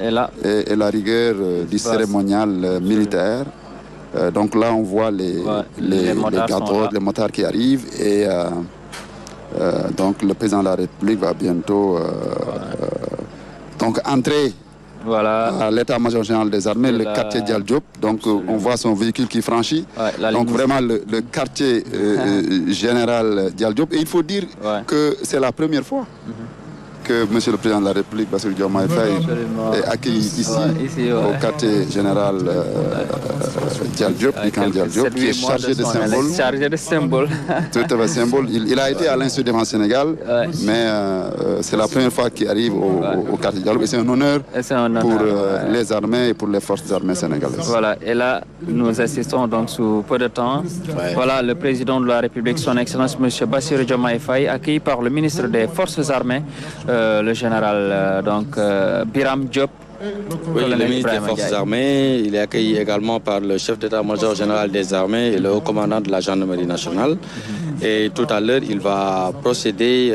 et la rigueur du cérémonial militaire. Donc là, on voit les gardes, les motards qui arrivent et donc le président de la République va bientôt entrer à l'état-major général des armées, le quartier Dial Diop. Donc on voit son véhicule qui franchit. Donc vraiment le quartier général Dial Diop. Et il faut dire que c'est la première fois que Monsieur le Président de la République, Bassirou Diomaye Faye, est accueilli ici au quartier général Dial Diop, qui est chargé de symboles. Tout à fait symbole. Il a été à l'Institut de défense Sénégal, mais c'est la première fois qu'il arrive au quartier Dial Diop. Et c'est un honneur pour les armées et pour les forces armées sénégalaises. Voilà, et là, nous assistons donc sous peu de temps. Voilà, le président de la République, son Excellence M. Bassirou Diomaye Faye, accueilli par le ministre des Forces armées, le général Biram Diop. Oui, le ministre des Forces armées, il est accueilli également par le chef d'état-major général des armées et le haut commandant de la gendarmerie nationale. Et tout à l'heure, il va procéder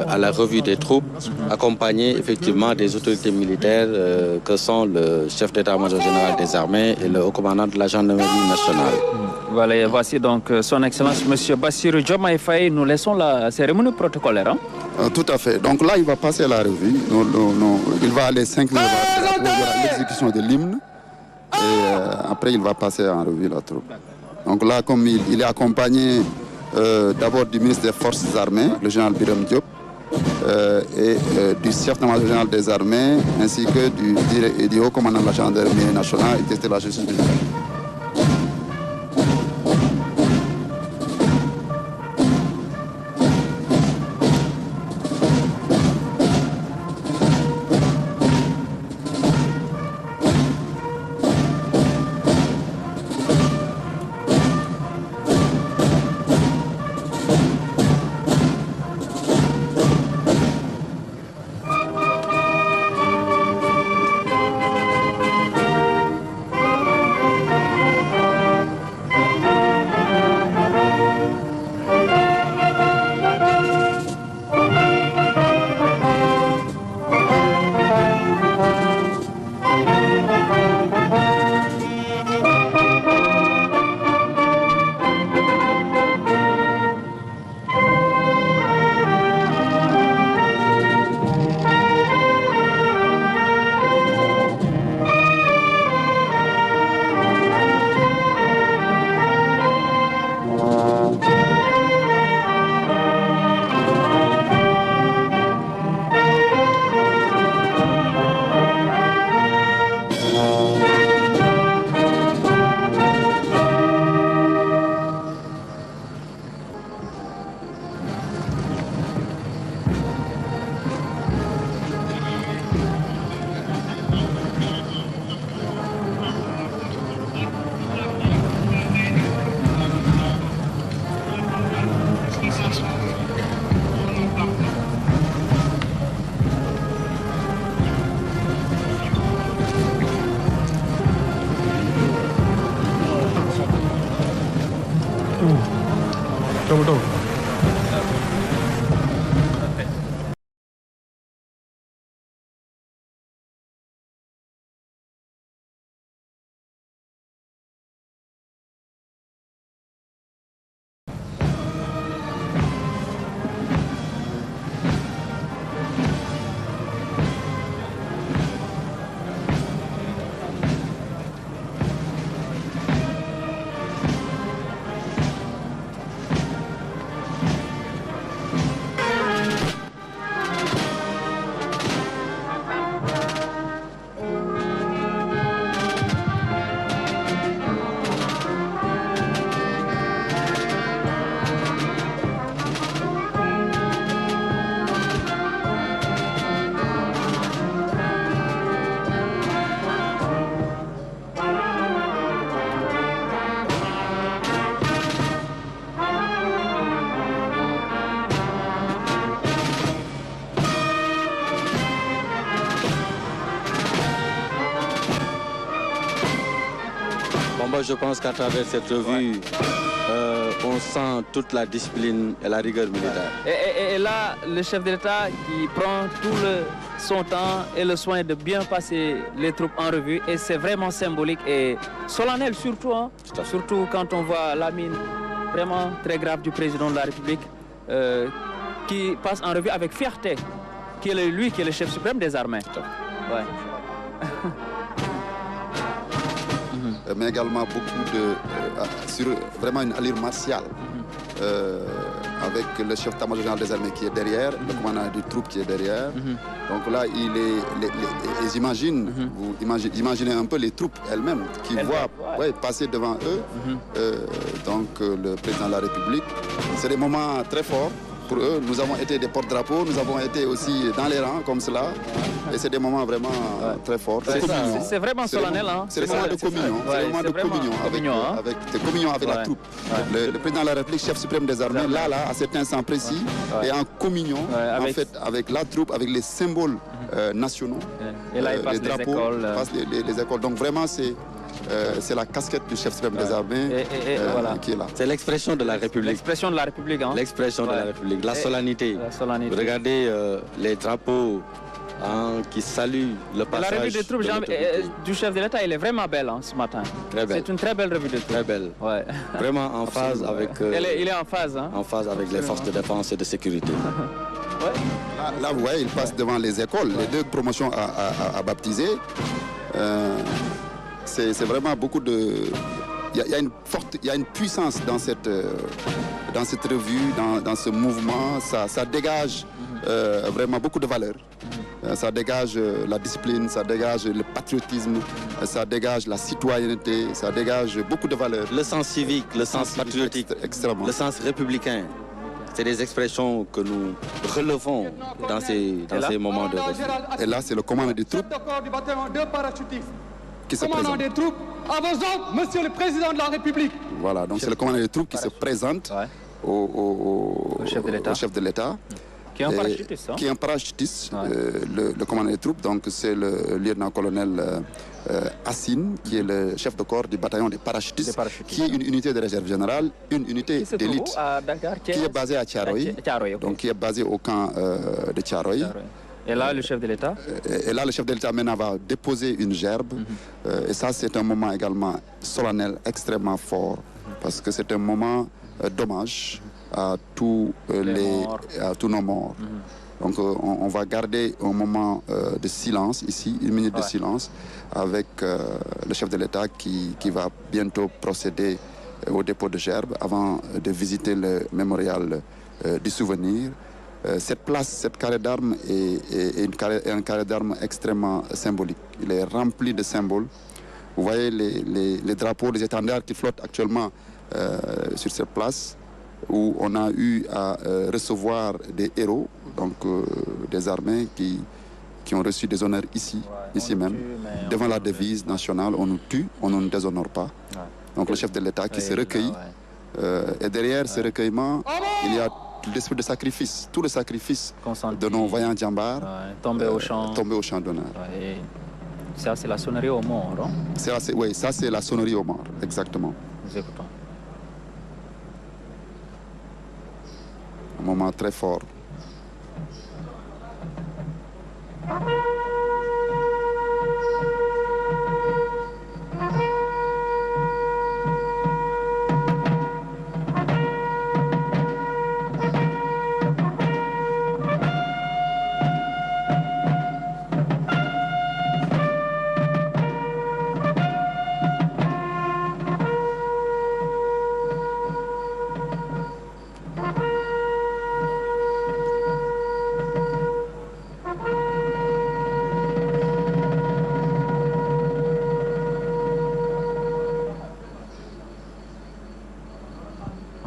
à la revue des troupes, accompagné effectivement des autorités militaires que sont le chef d'état-major général des armées et le haut commandant de la gendarmerie nationale. Voilà, et voici donc son Excellence M. Bassirou Diomaye Faye. Nous laissons la cérémonie protocolaire. Tout à fait. Donc là, il va passer la revue. Il va aller s'incliner à l'exécution de l'hymne. Et après, il va passer en revue la troupe. Donc là, comme il est accompagné d'abord du ministre des Forces armées, le général Biram Diop, et du chef d'état-major général des armées, ainsi que du haut commandant de la gendarmerie nationale et de la justice militaire. Betul. Je pense qu'à travers cette revue, on sent toute la discipline et la rigueur militaire. Et là, le chef de l'État qui prend tout son temps et le soin de bien passer les troupes en revue. Et c'est vraiment symbolique et solennel surtout. Hein, surtout quand on voit la mine vraiment très grave du président de la République qui passe en revue avec fierté, qui est lui qui est le chef suprême des armées. Ouais. Mais également beaucoup sur vraiment une allure martiale. Avec le chef d'état-major général des armées qui est derrière, le commandant des troupes qui est derrière. Donc là, vous imaginez un peu les troupes elles-mêmes qui voient passer devant eux donc le président de la République. C'est des moments très forts pour eux. Nous avons été des porte-drapeaux, nous avons été aussi dans les rangs comme cela. Et c'est des moments vraiment très forts. C'est vraiment solennel. C'est des moments de communion. C'est des moments de communion avec la troupe. Le président de la République, chef suprême des armées, là, à cet instant précis, est en communion en fait, avec la troupe, avec les symboles nationaux. Et là, il passe les drapeaux, les écoles. Donc vraiment, c'est la casquette du chef suprême des armées qui est là. C'est l'expression de la République. L'expression de la République. Hein. L'expression de la République, la solennité. Regardez les drapeaux qui saluent le passage. La revue des troupes du chef de l'État, elle est vraiment belle ce matin. Très belle. C'est une très belle revue de troupes. Très belle. Ouais. Vraiment en phase avec... il est en phase. Hein. En phase avec les forces de défense et de sécurité. Là, vous voyez, il passe devant les écoles, les deux promotions à baptiser. C'est vraiment beaucoup de... Il y a une puissance dans cette revue, dans ce mouvement. Ça dégage vraiment beaucoup de valeurs. Ça dégage la discipline, ça dégage le patriotisme, ça dégage la citoyenneté, ça dégage beaucoup de valeurs. Le sens civique, le sens patriotique, le sens républicain. C'est des expressions que nous relevons dans ces moments de revue. Et là, c'est le commandant des troupes qui se présente. Des troupes, à vos ordres, monsieur le président de la République. Voilà, donc c'est le commandant des troupes qui se présente au chef de l'État. Qui est un parachutiste. Qui est un parachutiste, le commandant des troupes. Donc c'est le lieutenant-colonel Assine, qui est le chef de corps du bataillon des parachutistes, qui est une unité de réserve générale, une unité d'élite, qui est basée à Thiaroye, donc qui est basée au camp de Thiaroye. Et là, le chef de l'État Et là, le chef de l'État maintenant va déposer une gerbe. Et ça, c'est un moment également solennel, extrêmement fort, parce que c'est un moment d'hommage à tous nos morts. Donc on va garder un moment de silence ici, une minute de silence, avec le chef de l'État qui va bientôt procéder au dépôt de gerbe avant de visiter le mémorial du souvenir. Cette place, cette carré d'armes est un carré d'armes extrêmement symbolique. Il est rempli de symboles. Vous voyez les drapeaux, les étendards qui flottent actuellement sur cette place, où on a eu à recevoir des héros, donc des armées qui ont reçu des honneurs ici même, devant la devise nationale, on nous tue, on ne nous déshonore pas. Donc le chef de l'État qui se recueille, et derrière ce recueillement, il y a l'esprit de sacrifice, tout le sacrifice de nos voyants djambars tombés au champ d'honneur. Ça, c'est la sonnerie aux morts. Hein? Oui, ça, c'est la sonnerie aux morts, exactement. Nous écoutons. Un moment très fort.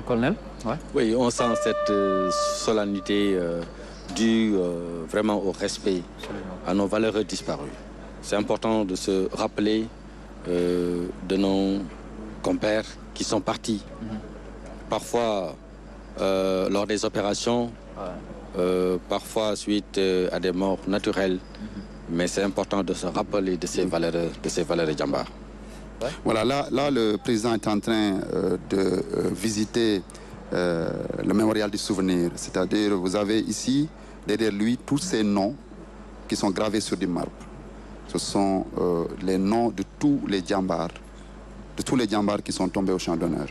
Colonel? Oui, on sent cette solennité due vraiment au respect à nos valeurs disparues. C'est important de se rappeler de nos compères qui sont partis. Parfois lors des opérations, parfois suite à des morts naturelles. Mais c'est important de se rappeler de ces valeurs djambars. Voilà, là, le président est en train de visiter le mémorial du souvenir. C'est-à-dire, vous avez ici, derrière lui, tous ces noms qui sont gravés sur du marbre. Ce sont les noms de tous les djambars, qui sont tombés au champ d'honneur,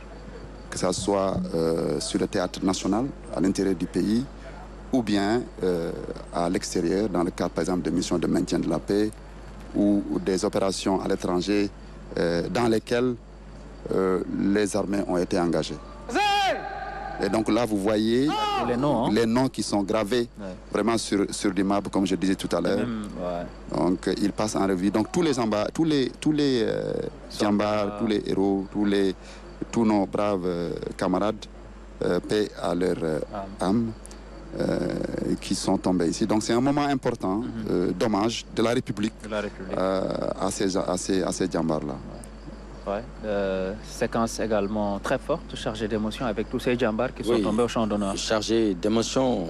que ce soit sur le théâtre national, à l'intérieur du pays, ou bien à l'extérieur, dans le cadre par exemple de missions de maintien de la paix ou des opérations à l'étranger dans lesquelles les armées ont été engagées. Et donc là, vous voyez les noms qui sont gravés vraiment sur du marbre, comme je disais tout à l'heure. Donc ils passent en revue. Donc tous les jambars, tous les jambars, tous les héros, tous nos braves camarades, paix à leur âme, qui sont tombés ici. Donc c'est un moment important d'hommage de la République, à ces jambars-là. Séquence également très forte, chargée d'émotions avec tous ces jambars qui sont tombés au champ d'honneur. Chargée d'émotions,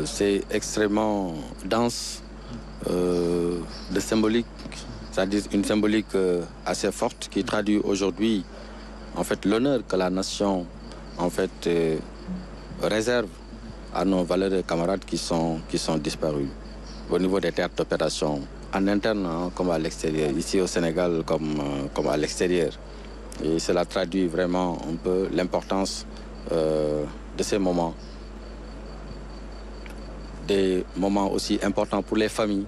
c'est extrêmement dense, de symbolique, c'est-à-dire une symbolique assez forte qui traduit aujourd'hui en fait l'honneur que la nation en fait réserve à nos valeureux camarades qui sont disparus au niveau des théâtres d'opération, en interne comme à l'extérieur, ici au Sénégal comme à l'extérieur. Et cela traduit vraiment un peu l'importance de ces moments. Des moments aussi importants pour les familles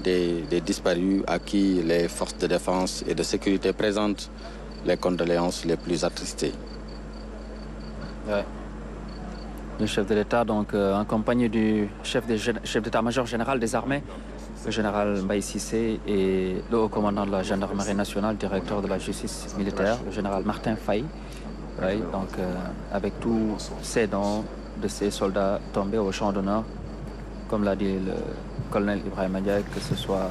des disparus à qui les forces de défense et de sécurité présentent les condoléances les plus attristées. Le chef de l'État, donc en compagnie du chef d'état-major général des armées, le général Mbaye Cissé, et le haut commandant de la gendarmerie nationale, directeur de la justice militaire, le général Martin Faye. Donc avec tous ces noms de ces soldats tombés au champ d'honneur, comme l'a dit le colonel Ibrahima Ndiaye, que ce soit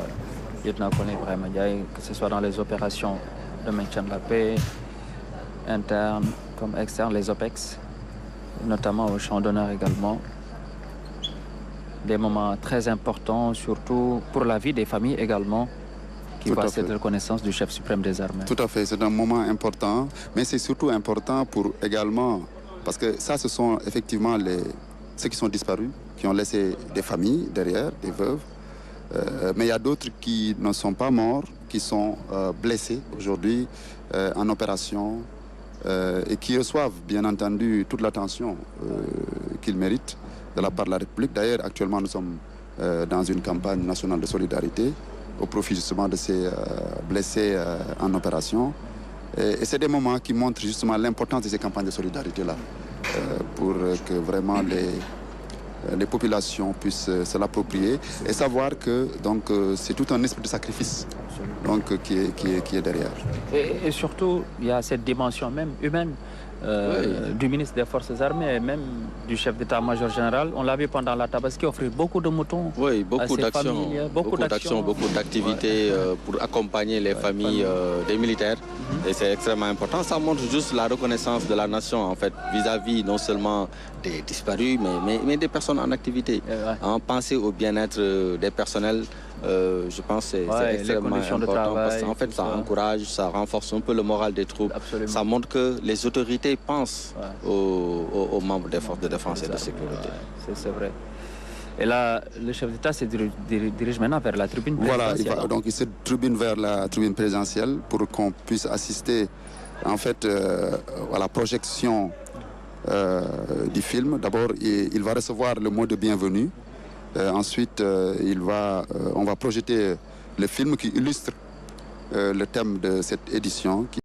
le lieutenant-colonel Ibrahima Ndiaye, que ce soit dans les opérations de maintien de la paix, internes comme externes, les OPEX, notamment au champ d'honneur également. Des moments très importants, surtout pour la vie des familles également, qui voient cette reconnaissance du chef suprême des armées. Tout à fait, c'est un moment important, mais c'est surtout important pour également, parce que ça, ce sont effectivement ceux qui sont disparus, qui ont laissé des familles derrière, des veuves, mais il y a d'autres qui ne sont pas morts, qui sont blessés aujourd'hui en opération, et qui reçoivent bien entendu toute l'attention qu'ils méritent de la part de la République. D'ailleurs, actuellement, nous sommes dans une campagne nationale de solidarité au profit justement de ces blessés en opération. Et c'est des moments qui montrent justement l'importance de ces campagnes de solidarité-là pour que vraiment les populations puissent se l'approprier et savoir que c'est tout un esprit de sacrifice qui est derrière. Et surtout, il y a cette dimension même humaine du ministre des Forces armées et même du chef d'état-major général. On l'a vu pendant la Tabaski offrir beaucoup de moutons. Oui, beaucoup d'actions, beaucoup d'activités pour accompagner les familles des militaires. Et c'est extrêmement important. Ça montre juste la reconnaissance de la nation en fait vis-à-vis non seulement des disparus, mais des personnes en activité. Penser au bien-être des personnels. Je pense que c'est extrêmement important parce qu'en fait ça encourage, ça renforce un peu le moral des troupes. Absolument. Ça montre que les autorités pensent aux membres des forces de défense et de sécurité. C'est vrai. Et là, le chef d'État se dirige maintenant vers la tribune présidentielle. Voilà, donc il se tribune vers la tribune présidentielle pour qu'on puisse assister en fait à la projection du film. D'abord, il va recevoir le mot de bienvenue. Ensuite, on va projeter le film qui illustre le thème de cette édition.